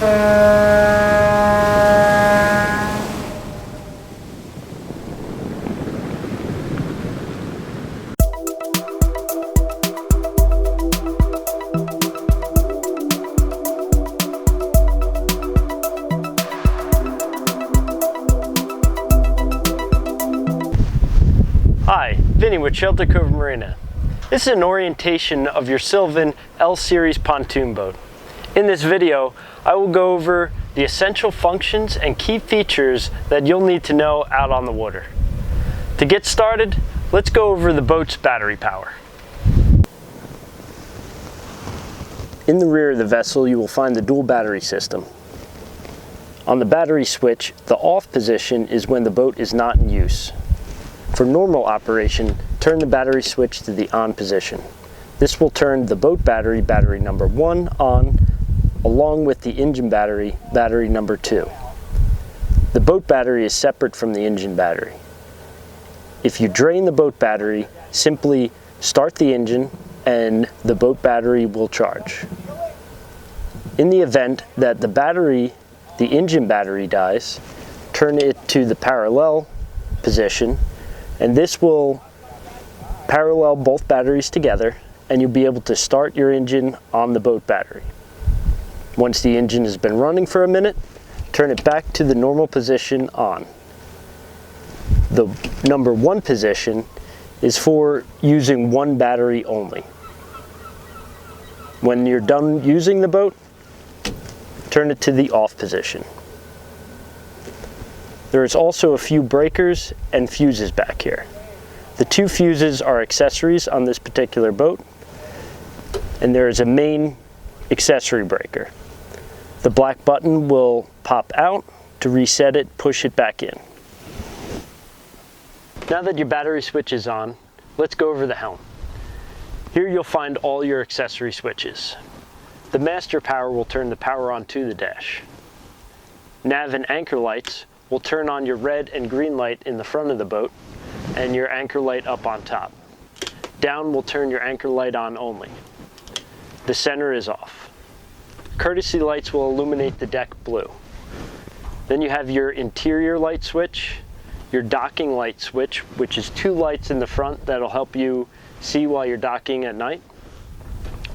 Hi, Vinny with Shelter Cove Marina. This is an orientation of your Sylvan L-Series pontoon boat. In this video, I will go over the essential functions and key features that you'll need to know out on the water. To get started, let's go over the boat's battery power. In the rear of the vessel, you will find the dual battery system. On the battery switch, the off position is when the boat is not in use. For normal operation, turn the battery switch to the on position. This will turn the boat battery, battery number 1, on, along with the engine battery, battery number 2. The boat battery is separate from the engine battery. If you drain the boat battery, simply start the engine and the boat battery will charge. In the event that the engine battery dies, turn it to the parallel position, and this will parallel both batteries together, and you'll be able to start your engine on the boat battery. Once the engine has been running for a minute, turn it back to the normal position on. The number 1 position is for using one battery only. When you're done using the boat, turn it to the off position. There is also a few breakers and fuses back here. The 2 fuses are accessories on this particular boat, and there is a main accessory breaker. The black button will pop out. To reset it, push it back in. Now that your battery switch is on, let's go over the helm. Here you'll find all your accessory switches. The master power will turn the power on to the dash. Nav and anchor lights will turn on your red and green light in the front of the boat and your anchor light up on top. Down will turn your anchor light on only. The center is off. Courtesy lights will illuminate the deck blue. Then you have your interior light switch, your docking light switch, which is 2 lights in the front that'll help you see while you're docking at night.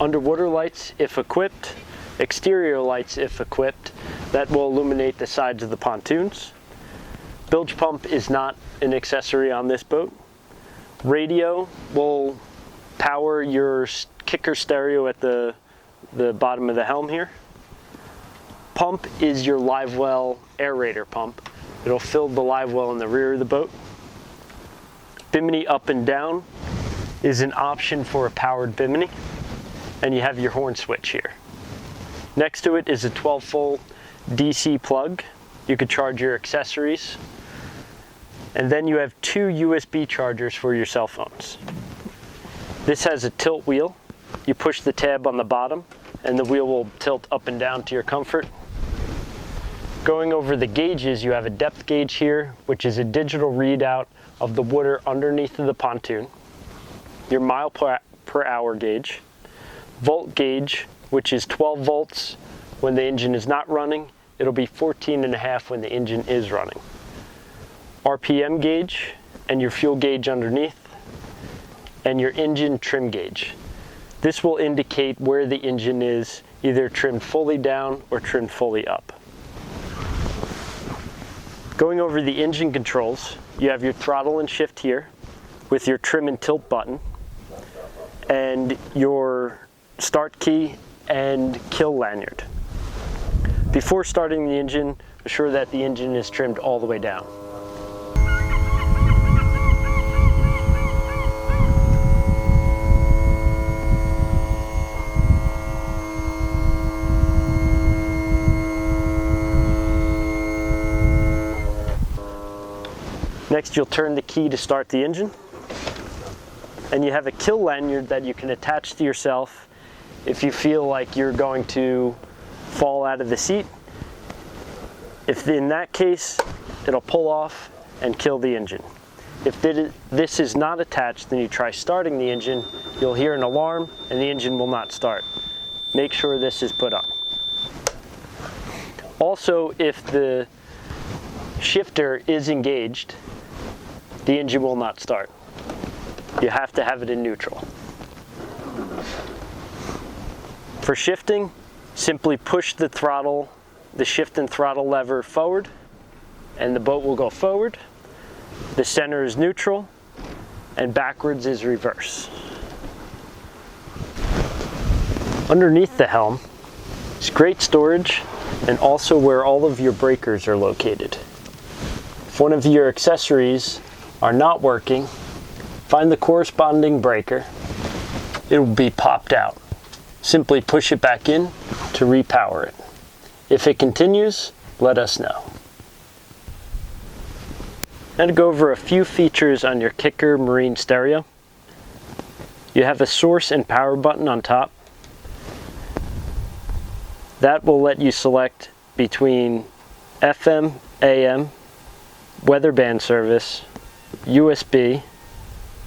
Underwater lights if equipped, exterior lights if equipped, that will illuminate the sides of the pontoons. Bilge pump is not an accessory on this boat. Radio will power your kicker stereo at the bottom of the helm here. Pump is your live well aerator pump. It'll fill the live well in the rear of the boat. Bimini up and down is an option for a powered bimini, and you have your horn switch here. Next to it is a 12-volt DC plug. You could charge your accessories. And then you have 2 USB chargers for your cell phones. This has a tilt wheel. You push the tab on the bottom and the wheel will tilt up and down to your comfort. Going over the gauges, you have a depth gauge here, which is a digital readout of the water underneath of the pontoon. Your mile per hour gauge. Volt gauge, which is 12 volts when the engine is not running. It'll be 14.5 when the engine is running. RPM gauge and your fuel gauge underneath, and your engine trim gauge. This will indicate where the engine is either trimmed fully down or trimmed fully up. Going over the engine controls, you have your throttle and shift here with your trim and tilt button and your start key and kill lanyard. Before starting the engine, assure that the engine is trimmed all the way down. Next, you'll turn the key to start the engine, and you have a kill lanyard that you can attach to yourself if you feel like you're going to fall out of the seat. If in that case, it'll pull off and kill the engine. If this is not attached, then you try starting the engine, you'll hear an alarm and the engine will not start. Make sure this is put on. Also, if the shifter is engaged, the engine will not start. You have to have it in neutral. For shifting, simply push the throttle, the shift and throttle lever forward, and the boat will go forward. The center is neutral, and backwards is reverse. Underneath the helm is great storage and also where all of your breakers are located. If one of your accessories are not working, find the corresponding breaker. It will be popped out. Simply push it back in to repower it. If it continues, let us know. Now to go over a few features on your Kicker Marine stereo. You have a source and power button on top. That will let you select between FM, AM, weather band service, USB,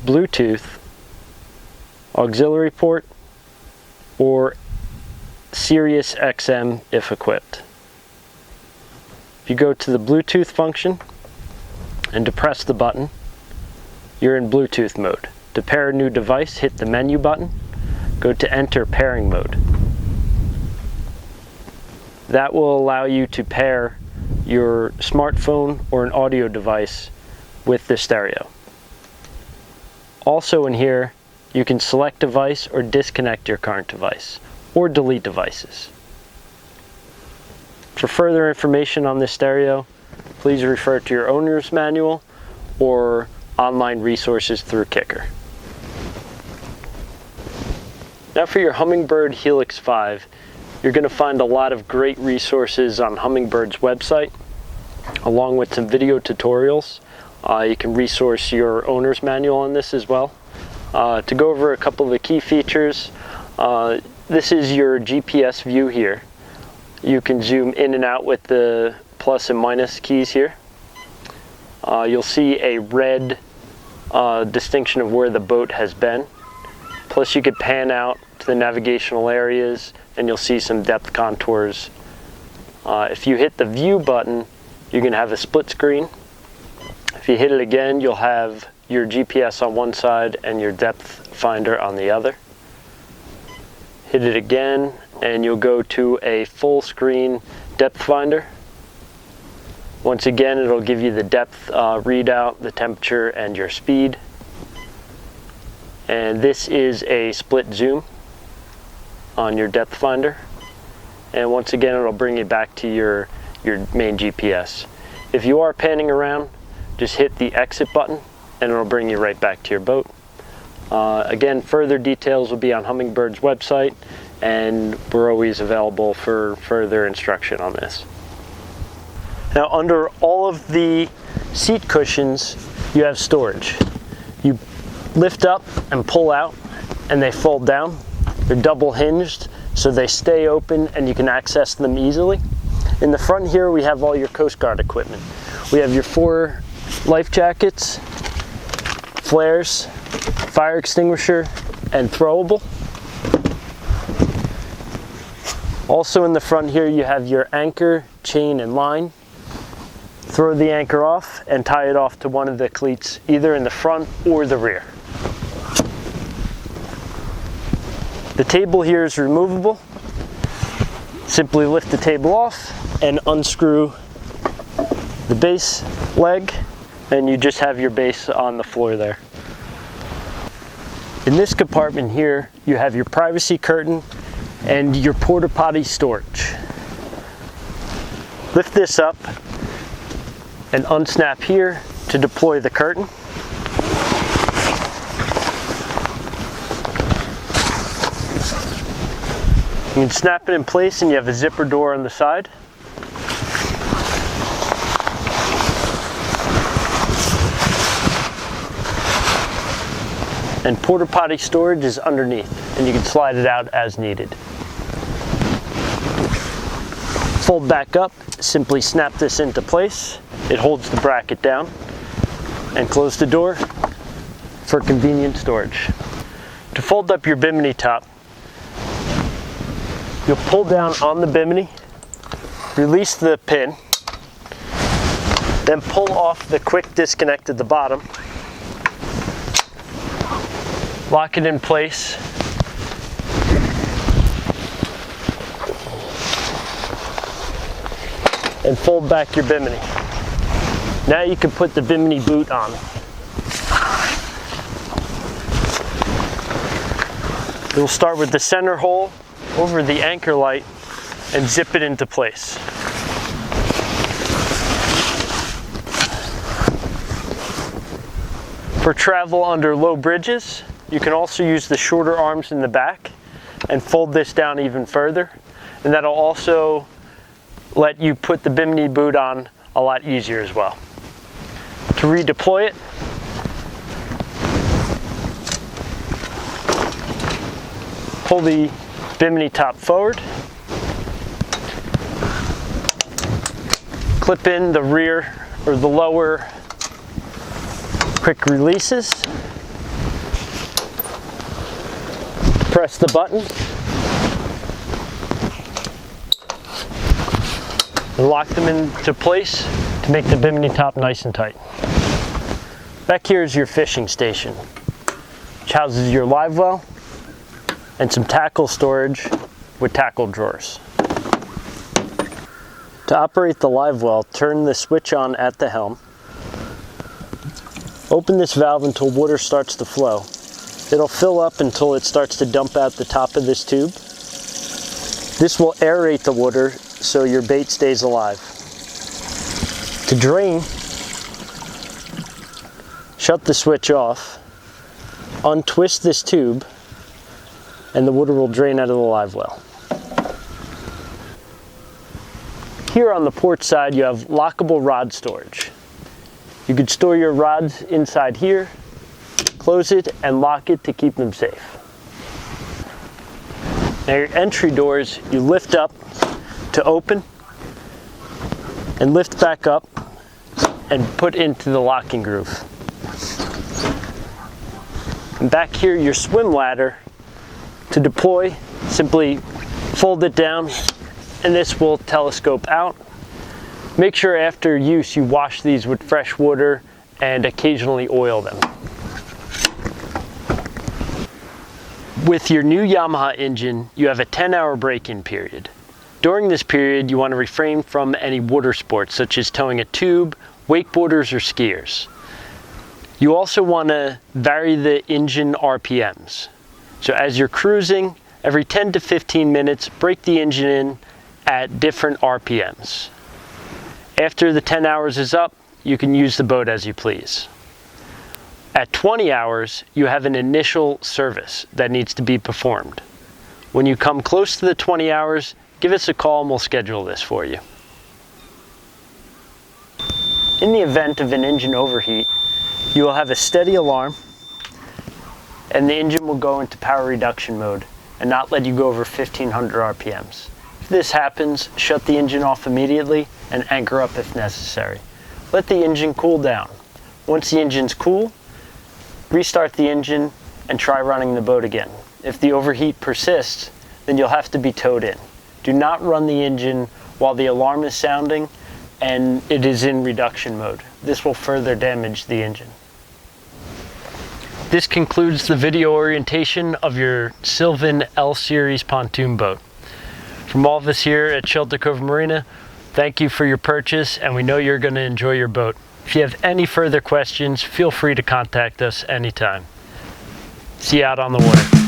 Bluetooth, auxiliary port, or Sirius XM if equipped. If you go to the Bluetooth function and depress the button, you're in Bluetooth mode. To pair a new device, hit the menu button, go to enter pairing mode. That will allow you to pair your smartphone or an audio device with the stereo. Also in here, you can select device or disconnect your current device, or delete devices. For further information on this stereo, please refer to your owner's manual or online resources through Kicker. Now for your Humminbird Helix 5, you're going to find a lot of great resources on Hummingbird's website, along with some video tutorials. You can resource your owner's manual on this as well. To go over a couple of the key features, this is your GPS view here. You can zoom in and out with the plus and minus keys here. You'll see a red distinction of where the boat has been. Plus you could pan out to the navigational areas and you'll see some depth contours. If you hit the view button, you can have a split screen. If you hit it again, you'll have your GPS on one side and your depth finder on the other. Hit it again and you'll go to a full screen depth finder. Once again, it'll give you the depth readout, the temperature, and your speed. And this is a split zoom on your depth finder. And once again, it'll bring you back to your main GPS. If you are panning around, just hit the exit button and it'll bring you right back to your boat. Again, further details will be on Hummingbird's website, and we're always available for further instruction on this. Now, under all of the seat cushions, you have storage. You lift up and pull out, and they fold down. They're double hinged, so they stay open and you can access them easily. In the front here, we have all your Coast Guard equipment. We have your 4 life jackets, flares, fire extinguisher, and throwable. Also in the front here, you have your anchor, chain, and line. Throw the anchor off and tie it off to one of the cleats, either in the front or the rear. The table here is removable. Simply lift the table off and unscrew the base leg, and you just have your base on the floor there. In this compartment here, you have your privacy curtain and your porta potty storage. Lift this up and unsnap here to deploy the curtain. You can snap it in place and you have a zipper door on the side. And porta potty storage is underneath, and you can slide it out as needed. Fold back up, simply snap this into place. It holds the bracket down, and close the door for convenient storage. To fold up your bimini top, you'll pull down on the bimini Release the pin, then pull off the quick disconnect at the bottom, lock it in place, and fold back your bimini. Now you can put the bimini boot on. You'll start with the center hole over the anchor light and zip it into place. For travel under low bridges, you can also use the shorter arms in the back and fold this down even further, and that'll also let you put the bimini boot on a lot easier as well. To redeploy it, pull the bimini top forward, clip in the rear or the lower quick releases, press the button, and lock them into place to make the bimini top nice and tight. Back here is your fishing station, which houses your live well and some tackle storage with tackle drawers. To operate the live well, turn the switch on at the helm. Open this valve until water starts to flow. It'll fill up until it starts to dump out the top of this tube. This will aerate the water so your bait stays alive. To drain, shut the switch off, untwist this tube, and the water will drain out of the live well. Here on the port side, you have lockable rod storage. You could store your rods inside here, close it, and lock it to keep them safe. Now your entry doors, you lift up to open, and lift back up and put into the locking groove. And back here, your swim ladder, to deploy, simply fold it down, and this will telescope out. Make sure after use you wash these with fresh water and occasionally oil them. With your new Yamaha engine, you have a 10-hour break-in period. During this period, you want to refrain from any water sports such as towing a tube, wakeboarders, or skiers. You also want to vary the engine RPMs. So as you're cruising, every 10 to 15 minutes, break the engine in at different RPMs. After the 10 hours is up, you can use the boat as you please. At 20 hours, you have an initial service that needs to be performed. When you come close to the 20 hours, give us a call and we'll schedule this for you. In the event of an engine overheat, you will have a steady alarm and the engine will go into power reduction mode and not let you go over 1500 RPMs. If this happens, shut the engine off immediately and anchor up if necessary. Let the engine cool down. Once the engine's cool, restart the engine and try running the boat again. If the overheat persists, then you'll have to be towed in. Do not run the engine while the alarm is sounding and it is in reduction mode. This will further damage the engine. This concludes the video orientation of your Sylvan L Series pontoon boat. From all of us here at Shelter Cove Marina, thank you for your purchase, and we know you're going to enjoy your boat. If you have any further questions, feel free to contact us anytime. See you out on the water.